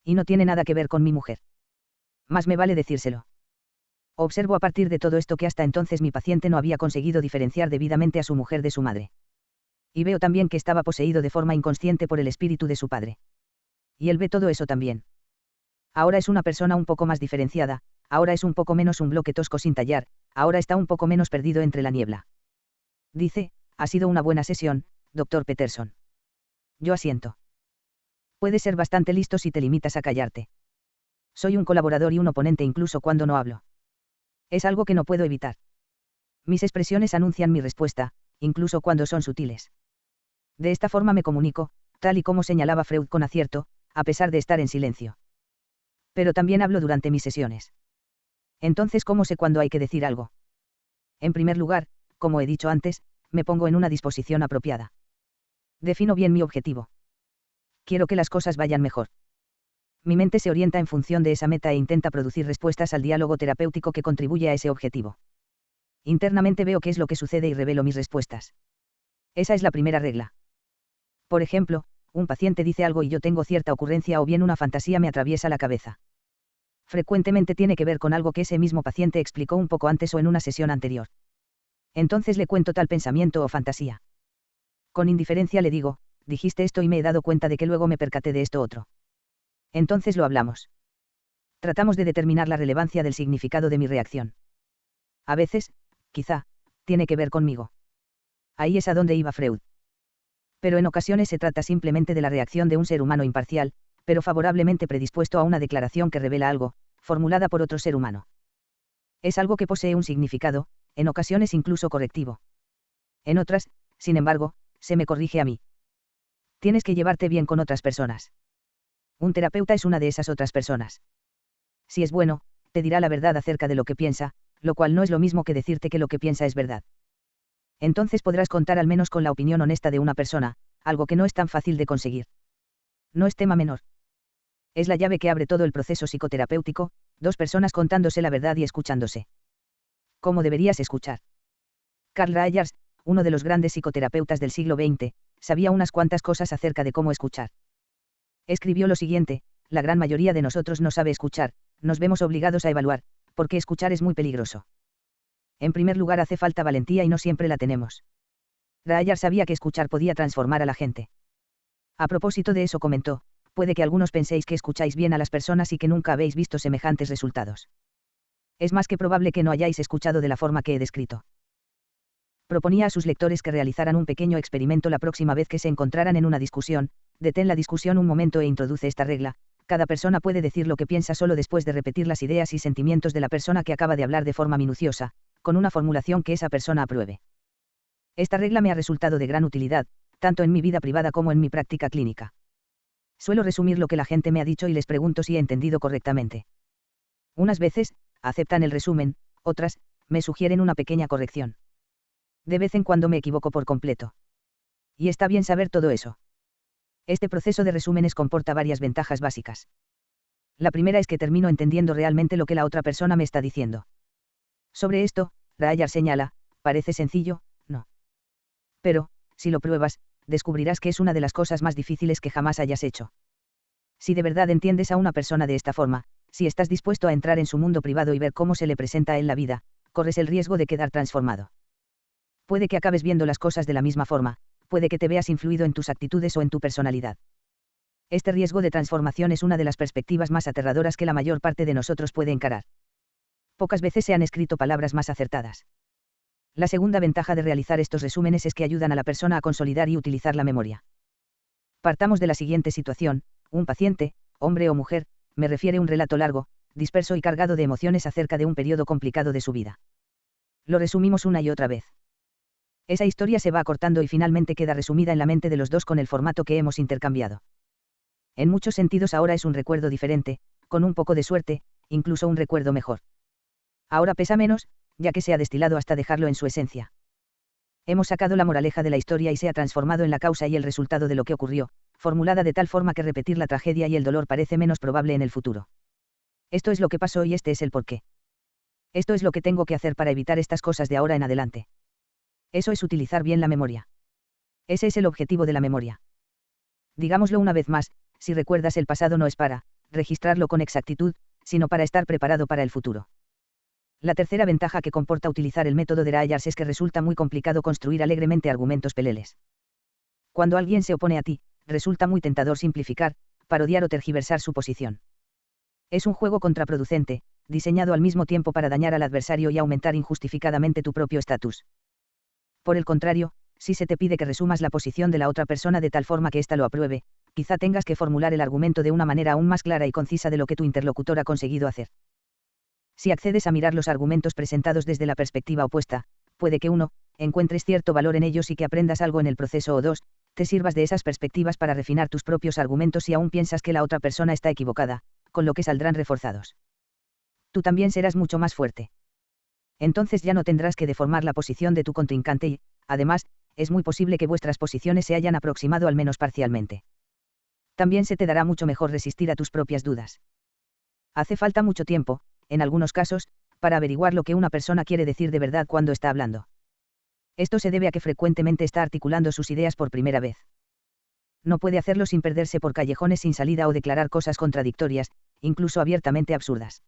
Y no tiene nada que ver con mi mujer. Más me vale decírselo. Observo a partir de todo esto que hasta entonces mi paciente no había conseguido diferenciar debidamente a su mujer de su madre. Y veo también que estaba poseído de forma inconsciente por el espíritu de su padre. Y él ve todo eso también. Ahora es una persona un poco más diferenciada, ahora es un poco menos un bloque tosco sin tallar, ahora está un poco menos perdido entre la niebla. Dice, ha sido una buena sesión, Dr. Peterson. Yo asiento. Puedes ser bastante listo si te limitas a callarte. Soy un colaborador y un oponente incluso cuando no hablo. Es algo que no puedo evitar. Mis expresiones anuncian mi respuesta, incluso cuando son sutiles. De esta forma me comunico, tal y como señalaba Freud con acierto, a pesar de estar en silencio. Pero también hablo durante mis sesiones. Entonces, ¿cómo sé cuándo hay que decir algo? En primer lugar, como he dicho antes, me pongo en una disposición apropiada. Defino bien mi objetivo. Quiero que las cosas vayan mejor. Mi mente se orienta en función de esa meta e intenta producir respuestas al diálogo terapéutico que contribuye a ese objetivo. Internamente veo qué es lo que sucede y revelo mis respuestas. Esa es la primera regla. Por ejemplo, un paciente dice algo y yo tengo cierta ocurrencia o bien una fantasía me atraviesa la cabeza. Frecuentemente tiene que ver con algo que ese mismo paciente explicó un poco antes o en una sesión anterior. Entonces le cuento tal pensamiento o fantasía. Con indiferencia le digo, dijiste esto y me he dado cuenta de que luego me percaté de esto otro. Entonces lo hablamos. Tratamos de determinar la relevancia del significado de mi reacción. A veces, quizá, tiene que ver conmigo. Ahí es a donde iba Freud. Pero en ocasiones se trata simplemente de la reacción de un ser humano imparcial, pero favorablemente predispuesto a una declaración que revela algo, formulada por otro ser humano. Es algo que posee un significado, en ocasiones incluso correctivo. En otras, sin embargo, se me corrige a mí. Tienes que llevarte bien con otras personas. Un terapeuta es una de esas otras personas. Si es bueno, te dirá la verdad acerca de lo que piensa, lo cual no es lo mismo que decirte que lo que piensa es verdad. Entonces podrás contar al menos con la opinión honesta de una persona, algo que no es tan fácil de conseguir. No es tema menor. Es la llave que abre todo el proceso psicoterapéutico, dos personas contándose la verdad y escuchándose. ¿Cómo deberías escuchar? Carl Rogers, uno de los grandes psicoterapeutas del siglo XX, sabía unas cuantas cosas acerca de cómo escuchar. Escribió lo siguiente: la gran mayoría de nosotros no sabe escuchar, nos vemos obligados a evaluar, porque escuchar es muy peligroso. En primer lugar hace falta valentía y no siempre la tenemos. Rogers sabía que escuchar podía transformar a la gente. A propósito de eso comentó, puede que algunos penséis que escucháis bien a las personas y que nunca habéis visto semejantes resultados. Es más que probable que no hayáis escuchado de la forma que he descrito. Proponía a sus lectores que realizaran un pequeño experimento la próxima vez que se encontraran en una discusión. Detén la discusión un momento e introduce esta regla: cada persona puede decir lo que piensa solo después de repetir las ideas y sentimientos de la persona que acaba de hablar de forma minuciosa, con una formulación que esa persona apruebe. Esta regla me ha resultado de gran utilidad, tanto en mi vida privada como en mi práctica clínica. Suelo resumir lo que la gente me ha dicho y les pregunto si he entendido correctamente. Unas veces, aceptan el resumen, otras, me sugieren una pequeña corrección. De vez en cuando me equivoco por completo. Y está bien saber todo eso. Este proceso de resúmenes comporta varias ventajas básicas. La primera es que termino entendiendo realmente lo que la otra persona me está diciendo. Sobre esto, Rogers señala, parece sencillo, ¿no? Pero, si lo pruebas, descubrirás que es una de las cosas más difíciles que jamás hayas hecho. Si de verdad entiendes a una persona de esta forma, si estás dispuesto a entrar en su mundo privado y ver cómo se le presenta a él la vida, corres el riesgo de quedar transformado. Puede que acabes viendo las cosas de la misma forma, puede que te veas influido en tus actitudes o en tu personalidad. Este riesgo de transformación es una de las perspectivas más aterradoras que la mayor parte de nosotros puede encarar. Pocas veces se han escrito palabras más acertadas. La segunda ventaja de realizar estos resúmenes es que ayudan a la persona a consolidar y utilizar la memoria. Partamos de la siguiente situación: un paciente, hombre o mujer, me refiere un relato largo, disperso y cargado de emociones acerca de un periodo complicado de su vida. Lo resumimos una y otra vez. Esa historia se va acortando y finalmente queda resumida en la mente de los dos con el formato que hemos intercambiado. En muchos sentidos ahora es un recuerdo diferente, con un poco de suerte, incluso un recuerdo mejor. Ahora pesa menos, ya que se ha destilado hasta dejarlo en su esencia. Hemos sacado la moraleja de la historia y se ha transformado en la causa y el resultado de lo que ocurrió, formulada de tal forma que repetir la tragedia y el dolor parece menos probable en el futuro. Esto es lo que pasó y este es el porqué. Esto es lo que tengo que hacer para evitar estas cosas de ahora en adelante. Eso es utilizar bien la memoria. Ese es el objetivo de la memoria. Digámoslo una vez más: si recuerdas el pasado no es para registrarlo con exactitud, sino para estar preparado para el futuro. La tercera ventaja que comporta utilizar el método de Rayers es que resulta muy complicado construir alegremente argumentos peleles. Cuando alguien se opone a ti, resulta muy tentador simplificar, parodiar o tergiversar su posición. Es un juego contraproducente, diseñado al mismo tiempo para dañar al adversario y aumentar injustificadamente tu propio estatus. Por el contrario, si se te pide que resumas la posición de la otra persona de tal forma que ésta lo apruebe, quizá tengas que formular el argumento de una manera aún más clara y concisa de lo que tu interlocutor ha conseguido hacer. Si accedes a mirar los argumentos presentados desde la perspectiva opuesta, puede que 1. Encuentres cierto valor en ellos y que aprendas algo en el proceso, o 2. Te sirvas de esas perspectivas para refinar tus propios argumentos si aún piensas que la otra persona está equivocada, con lo que saldrán reforzados. Tú también serás mucho más fuerte. Entonces ya no tendrás que deformar la posición de tu contrincante y, además, es muy posible que vuestras posiciones se hayan aproximado al menos parcialmente. También se te dará mucho mejor resistir a tus propias dudas. Hace falta mucho tiempo, en algunos casos, para averiguar lo que una persona quiere decir de verdad cuando está hablando. Esto se debe a que frecuentemente está articulando sus ideas por primera vez. No puede hacerlo sin perderse por callejones sin salida o declarar cosas contradictorias, incluso abiertamente absurdas.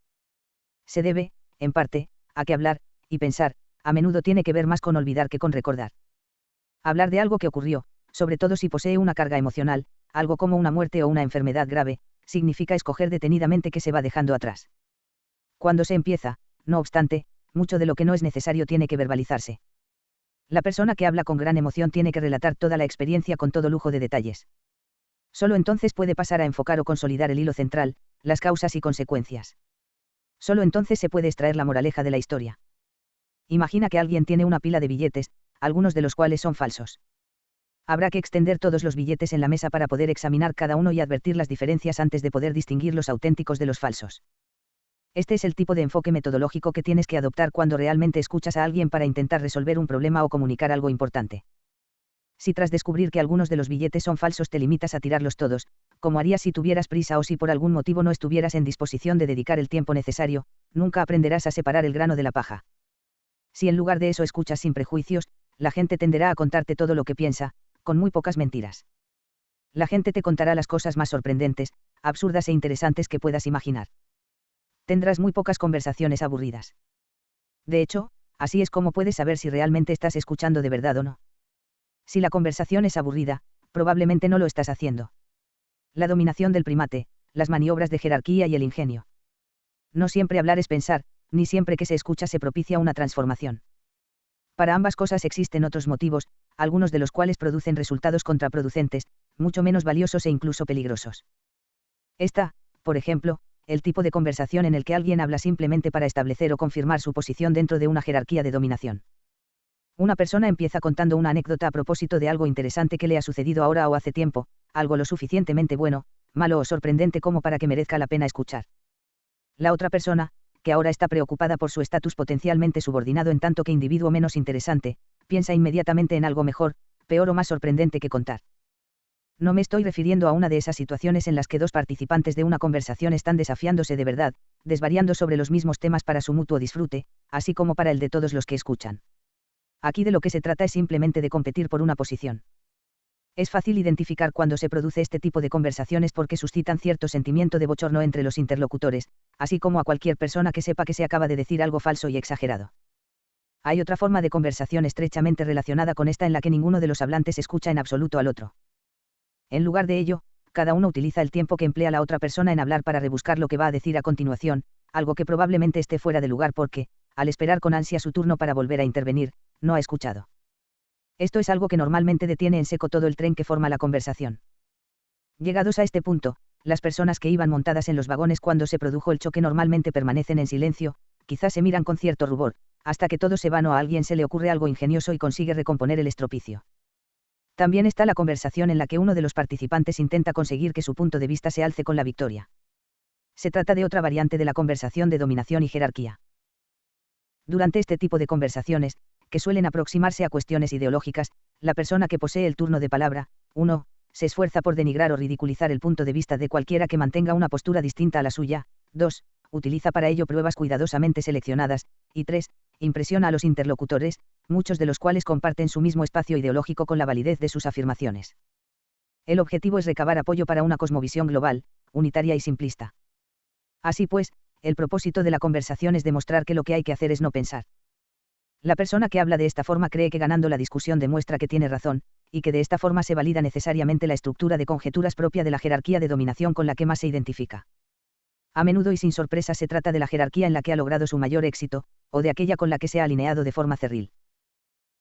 Se debe, en parte, a que hablar, y pensar, a menudo tiene que ver más con olvidar que con recordar. Hablar de algo que ocurrió, sobre todo si posee una carga emocional, algo como una muerte o una enfermedad grave, significa escoger detenidamente qué se va dejando atrás. Cuando se empieza, no obstante, mucho de lo que no es necesario tiene que verbalizarse. La persona que habla con gran emoción tiene que relatar toda la experiencia con todo lujo de detalles. Solo entonces puede pasar a enfocar o consolidar el hilo central, las causas y consecuencias. Solo entonces se puede extraer la moraleja de la historia. Imagina que alguien tiene una pila de billetes, algunos de los cuales son falsos. Habrá que extender todos los billetes en la mesa para poder examinar cada uno y advertir las diferencias antes de poder distinguir los auténticos de los falsos. Este es el tipo de enfoque metodológico que tienes que adoptar cuando realmente escuchas a alguien para intentar resolver un problema o comunicar algo importante. Si tras descubrir que algunos de los billetes son falsos te limitas a tirarlos todos, como harías si tuvieras prisa o si por algún motivo no estuvieras en disposición de dedicar el tiempo necesario, nunca aprenderás a separar el grano de la paja. Si en lugar de eso escuchas sin prejuicios, la gente tenderá a contarte todo lo que piensa, con muy pocas mentiras. La gente te contará las cosas más sorprendentes, absurdas e interesantes que puedas imaginar. Tendrás muy pocas conversaciones aburridas. De hecho, así es como puedes saber si realmente estás escuchando de verdad o no. Si la conversación es aburrida, probablemente no lo estás haciendo. La dominación del primate, las maniobras de jerarquía y el ingenio. No siempre hablar es pensar, ni siempre que se escucha se propicia una transformación. Para ambas cosas existen otros motivos, algunos de los cuales producen resultados contraproducentes, mucho menos valiosos e incluso peligrosos. Esta, por ejemplo, el tipo de conversación en el que alguien habla simplemente para establecer o confirmar su posición dentro de una jerarquía de dominación. Una persona empieza contando una anécdota a propósito de algo interesante que le ha sucedido ahora o hace tiempo, algo lo suficientemente bueno, malo o sorprendente como para que merezca la pena escuchar. La otra persona, que ahora está preocupada por su estatus potencialmente subordinado en tanto que individuo menos interesante, piensa inmediatamente en algo mejor, peor o más sorprendente que contar. No me estoy refiriendo a una de esas situaciones en las que dos participantes de una conversación están desafiándose de verdad, desvariando sobre los mismos temas para su mutuo disfrute, así como para el de todos los que escuchan. Aquí de lo que se trata es simplemente de competir por una posición. Es fácil identificar cuando se produce este tipo de conversaciones porque suscitan cierto sentimiento de bochorno entre los interlocutores, así como a cualquier persona que sepa que se acaba de decir algo falso y exagerado. Hay otra forma de conversación estrechamente relacionada con esta en la que ninguno de los hablantes escucha en absoluto al otro. En lugar de ello, cada uno utiliza el tiempo que emplea la otra persona en hablar para rebuscar lo que va a decir a continuación, algo que probablemente esté fuera de lugar porque, al esperar con ansia su turno para volver a intervenir, no ha escuchado. Esto es algo que normalmente detiene en seco todo el tren que forma la conversación. Llegados a este punto, las personas que iban montadas en los vagones cuando se produjo el choque normalmente permanecen en silencio, quizás se miran con cierto rubor, hasta que todos se van o a alguien se le ocurre algo ingenioso y consigue recomponer el estropicio. También está la conversación en la que uno de los participantes intenta conseguir que su punto de vista se alce con la victoria. Se trata de otra variante de la conversación de dominación y jerarquía. Durante este tipo de conversaciones, que suelen aproximarse a cuestiones ideológicas, la persona que posee el turno de palabra, 1, se esfuerza por denigrar o ridiculizar el punto de vista de cualquiera que mantenga una postura distinta a la suya, 2, utiliza para ello pruebas cuidadosamente seleccionadas, y 3, impresiona a los interlocutores, muchos de los cuales comparten su mismo espacio ideológico con la validez de sus afirmaciones. El objetivo es recabar apoyo para una cosmovisión global, unitaria y simplista. Así pues, el propósito de la conversación es demostrar que lo que hay que hacer es no pensar. La persona que habla de esta forma cree que ganando la discusión demuestra que tiene razón, y que de esta forma se valida necesariamente la estructura de conjeturas propia de la jerarquía de dominación con la que más se identifica. A menudo y sin sorpresa se trata de la jerarquía en la que ha logrado su mayor éxito, o de aquella con la que se ha alineado de forma cerril.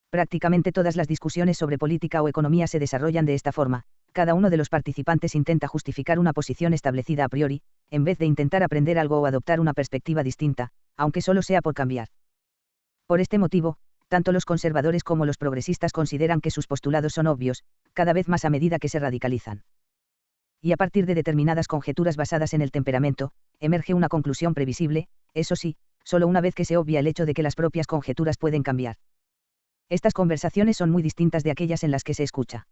Prácticamente todas las discusiones sobre política o economía se desarrollan de esta forma. Cada uno de los participantes intenta justificar una posición establecida a priori, en vez de intentar aprender algo o adoptar una perspectiva distinta, aunque solo sea por cambiar. Por este motivo, tanto los conservadores como los progresistas consideran que sus postulados son obvios, cada vez más a medida que se radicalizan. Y a partir de determinadas conjeturas basadas en el temperamento, emerge una conclusión previsible, eso sí, solo una vez que se obvia el hecho de que las propias conjeturas pueden cambiar. Estas conversaciones son muy distintas de aquellas en las que se escucha.